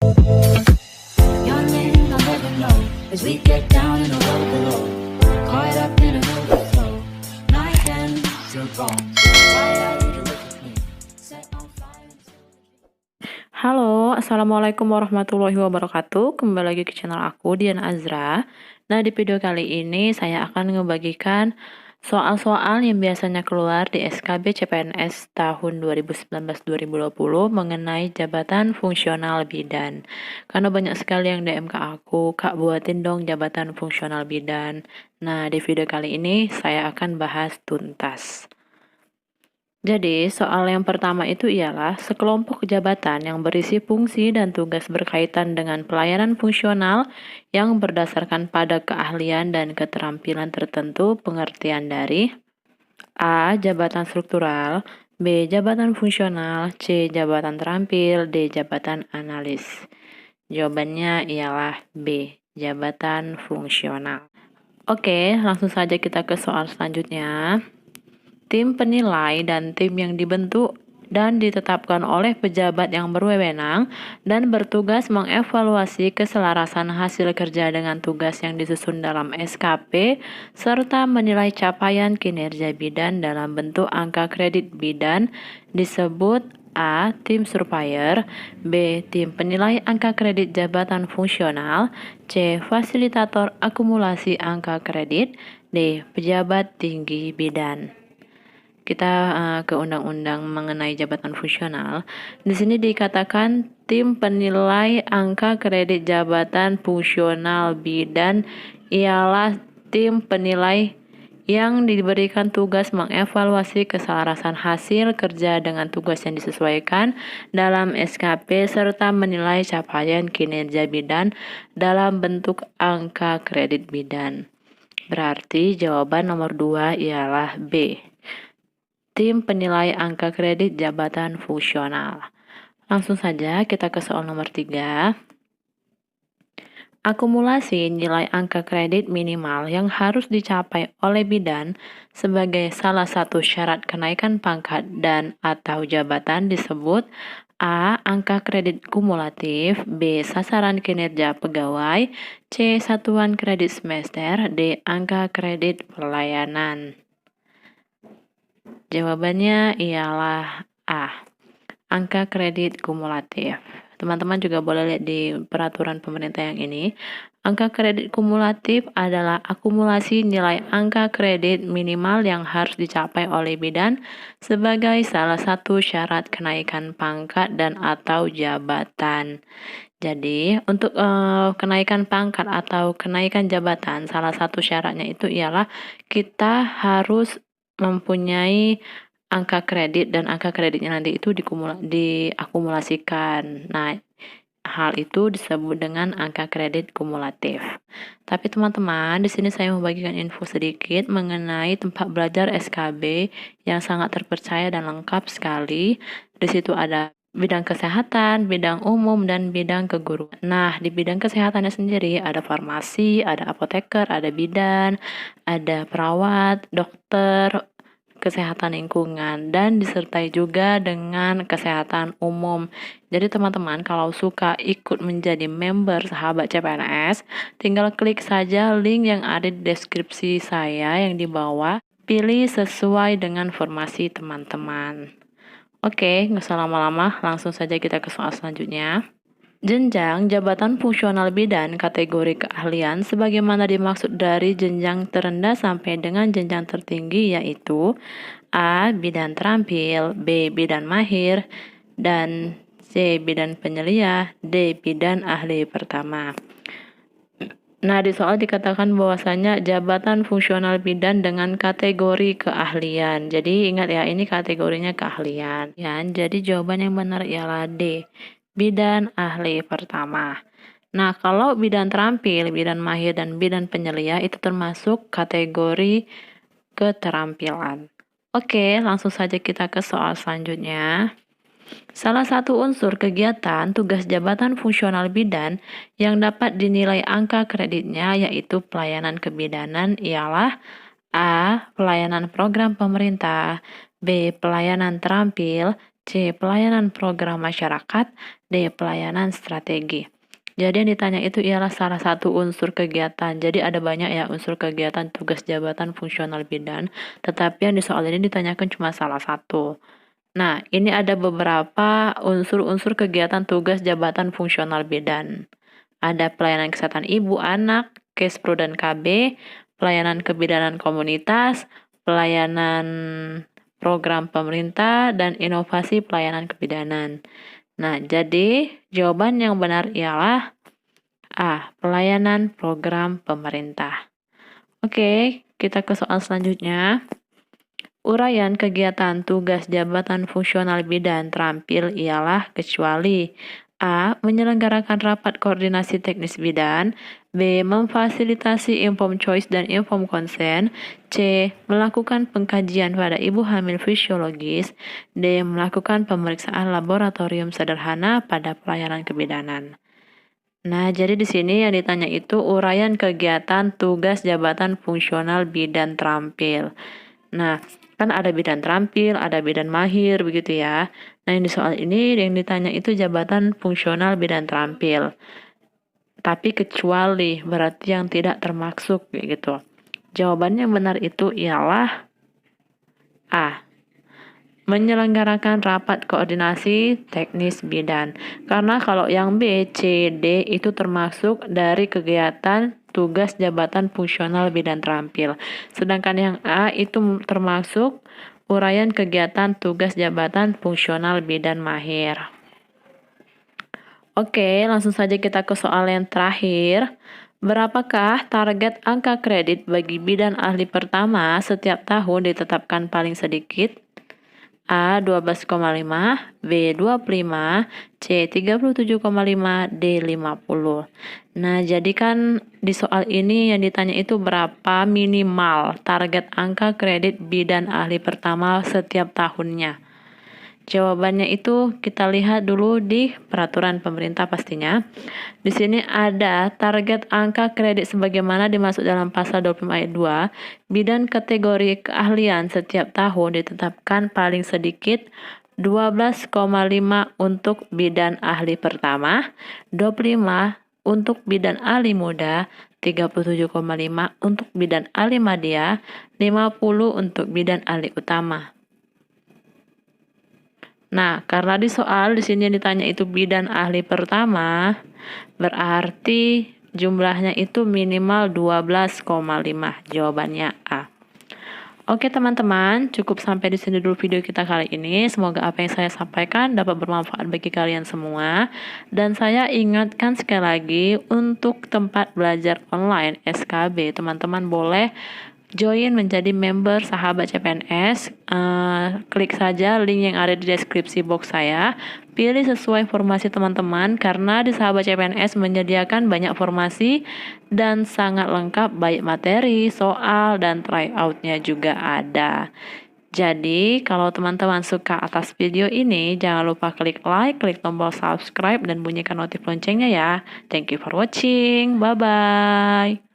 Yawning, I'm letting low as we get down in the road below. Caught up in an overflow. Night ends are gone. Why you look at me? Set on fire. Halo, Assalamualaikum warahmatullahi wabarakatuh. Kembali lagi ke channel aku, Dian Azra. Nah, di video kali ini saya akan ngebagikan soal-soal yang biasanya keluar di SKB CPNS tahun 2019-2020 mengenai jabatan fungsional bidan. Karena banyak sekali yang DM ke aku, Kak buatin dong jabatan fungsional bidan. Nah, di video kali ini saya akan bahas tuntas. Jadi, soal yang pertama itu ialah sekelompok jabatan yang berisi fungsi dan tugas berkaitan dengan pelayanan fungsional yang berdasarkan pada keahlian dan keterampilan tertentu. Pengertian dari A. Jabatan struktural, B. Jabatan fungsional, C. Jabatan terampil, D. Jabatan analis. Jawabannya ialah B. Jabatan fungsional. Oke, langsung saja kita ke soal selanjutnya. Tim penilai dan tim yang dibentuk dan ditetapkan oleh pejabat yang berwenang dan bertugas mengevaluasi keselarasan hasil kerja dengan tugas yang disusun dalam SKP serta menilai capaian kinerja bidan dalam bentuk angka kredit bidan disebut A. Tim surveyor, B. Tim penilai angka kredit jabatan fungsional, C. Fasilitator akumulasi angka kredit, D. Pejabat tinggi bidan. Kita ke undang-undang mengenai jabatan fungsional. Di sini dikatakan tim penilai angka kredit jabatan fungsional bidan ialah tim penilai yang diberikan tugas mengevaluasi keselarasan hasil kerja dengan tugas yang disesuaikan dalam SKP serta menilai capaian kinerja bidan dalam bentuk angka kredit bidan. Berarti jawaban nomor 2 ialah B. Tim penilai angka kredit jabatan fungsional. Langsung saja kita ke soal nomor 3. Akumulasi nilai angka kredit minimal yang harus dicapai oleh bidan sebagai salah satu syarat kenaikan pangkat dan atau jabatan disebut A. Angka kredit kumulatif, B. Sasaran kinerja pegawai, C. Satuan kredit semester, D. Angka kredit pelayanan. Jawabannya ialah A. Angka kredit kumulatif. Teman-teman juga boleh lihat di peraturan pemerintah yang ini. Angka kredit kumulatif adalah akumulasi nilai angka kredit minimal yang harus dicapai oleh bidan sebagai salah satu syarat kenaikan pangkat dan atau jabatan. Jadi, untuk kenaikan pangkat atau kenaikan jabatan, salah satu syaratnya itu ialah kita harus mempunyai angka kredit dan angka kreditnya nanti itu diakumulasikan. Nah, hal itu disebut dengan angka kredit kumulatif. Tapi teman-teman, di sini saya membagikan info sedikit mengenai tempat belajar SKB yang sangat terpercaya dan lengkap sekali. Di situ ada bidang kesehatan, bidang umum, dan bidang keguruan. Nah, di bidang kesehatannya sendiri ada farmasi, ada apoteker, ada bidan, ada perawat, dokter, kesehatan lingkungan, dan disertai juga dengan kesehatan umum. Jadi teman-teman kalau suka ikut menjadi member sahabat CPNS, tinggal klik saja link yang ada di deskripsi saya yang di bawah. Pilih sesuai dengan formasi teman-teman. Oke, nggak usah lama-lama, langsung saja kita ke soal selanjutnya. Jenjang jabatan fungsional bidan kategori keahlian sebagaimana dimaksud dari jenjang terendah sampai dengan jenjang tertinggi yaitu A. Bidan terampil, B. Bidan mahir, dan C. Bidan penyelia, D. Bidan ahli pertama. Nah, di soal dikatakan bahwasanya jabatan fungsional bidan dengan kategori keahlian. Jadi ingat ya, ini kategorinya keahlian. Ya, jadi jawaban yang benar ialah D. Bidan ahli pertama. Nah, kalau bidan terampil, bidan mahir, dan bidan penyelia itu termasuk kategori keterampilan. Oke, langsung saja kita ke soal selanjutnya. Salah satu unsur kegiatan tugas jabatan fungsional bidan yang dapat dinilai angka kreditnya yaitu pelayanan kebidanan ialah A. Pelayanan program pemerintah, B. Pelayanan terampil, C. Pelayanan program masyarakat. D. Pelayanan strategi. Jadi yang ditanya itu ialah salah satu unsur kegiatan. Jadi ada banyak ya unsur kegiatan, tugas, jabatan, fungsional, bidang. Tetapi yang di soal ini ditanyakan cuma salah satu. Nah, ini ada beberapa unsur-unsur kegiatan, tugas, jabatan, fungsional, bidang. Ada pelayanan kesehatan ibu, anak, Kespro dan KB, pelayanan kebidanan komunitas, pelayanan program pemerintah, dan inovasi pelayanan kebidanan. Nah, jadi jawaban yang benar ialah A. Pelayanan program pemerintah. Oke, kita ke soal selanjutnya. Uraian kegiatan tugas jabatan fungsional bidang terampil ialah kecuali A. Menyelenggarakan rapat koordinasi teknis bidang. B. Memfasilitasi inform choice dan inform consent. C. Melakukan pengkajian pada ibu hamil fisiologis. D. Melakukan pemeriksaan laboratorium sederhana pada pelayanan kebidanan. Nah, jadi di sini yang ditanya itu uraian kegiatan tugas jabatan fungsional bidan terampil. Nah, kan ada bidan terampil, ada bidan mahir, begitu ya. Nah, yang di soal ini yang ditanya itu jabatan fungsional bidan terampil. Tapi kecuali berarti yang tidak termaksud, gitu. Jawabannya yang benar itu ialah A. Menyelenggarakan rapat koordinasi teknis bidan. Karena kalau yang B, C, D itu termasuk dari kegiatan tugas jabatan fungsional bidan terampil. Sedangkan yang A itu termasuk uraian kegiatan tugas jabatan fungsional bidan mahir. Oke, langsung saja kita ke soal yang terakhir. Berapakah target angka kredit bagi bidan ahli pertama setiap tahun ditetapkan paling sedikit? A 12,5, B 25, C 37,5, D 50. Nah, jadi kan di soal ini yang ditanya itu berapa minimal target angka kredit bidan ahli pertama setiap tahunnya. Jawabannya itu kita lihat dulu di peraturan pemerintah pastinya. Di sini ada target angka kredit sebagaimana dimaksud dalam pasal 25 ayat 2. Bidan kategori keahlian setiap tahun ditetapkan paling sedikit 12,5 untuk bidan ahli pertama, 25 untuk bidan ahli muda, 37,5 untuk bidan ahli madya, 50 untuk bidan ahli utama. Nah, karena di soal di sini yang ditanya itu bidan ahli pertama, berarti jumlahnya itu minimal 12,5. Jawabannya A. Oke teman-teman, cukup sampai di sini dulu video kita kali ini. Semoga apa yang saya sampaikan dapat bermanfaat bagi kalian semua. Dan saya ingatkan sekali lagi untuk tempat belajar online SKB. Teman-teman boleh join menjadi member sahabat CPNS. Klik saja link yang ada di deskripsi box saya. Pilih sesuai formasi teman-teman karena di sahabat CPNS menyediakan banyak formasi dan sangat lengkap baik materi, soal, dan tryout-nya juga ada. Jadi kalau teman-teman suka atas video ini jangan lupa klik like, klik tombol subscribe, dan bunyikan notif loncengnya ya. Thank you for watching. Bye-bye.